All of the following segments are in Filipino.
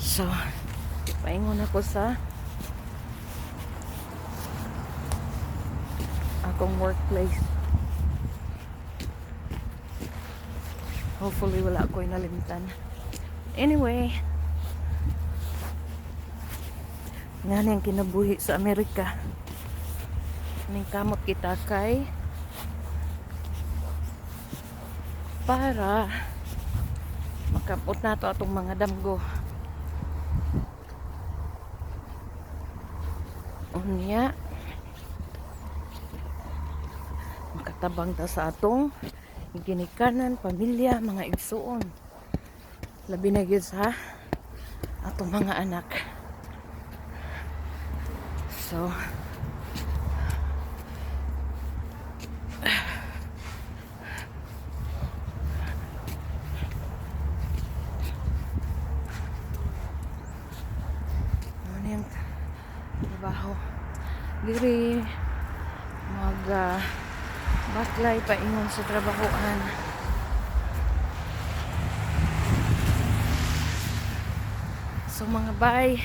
So, paingon ako sa akong workplace. Hopefully wala ako'y nalimtan. Anyway, nga niyang kinabuhi sa Amerika. Ning kamot kita kay para makapot na to atong mga damgo. Unya makatabang ta sa atong ginikanan, pamilya, mga igsuon. Labi na gyud sa atong mga anak. So, ano yung trabaho? Diri mag baklay pa ingon sa trabahoan. So mga bay,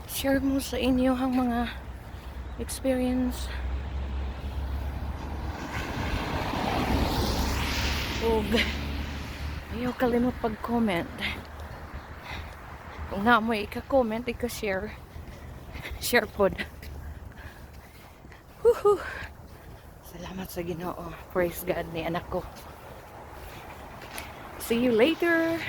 share mo sa inyo ang mga experience ug ayaw kalimot pag-comment. Kung na mo ika-comment, ika-share, share pod. Woohoo! Salamat sa Ginoo. Praise God ni anak ko. See you later.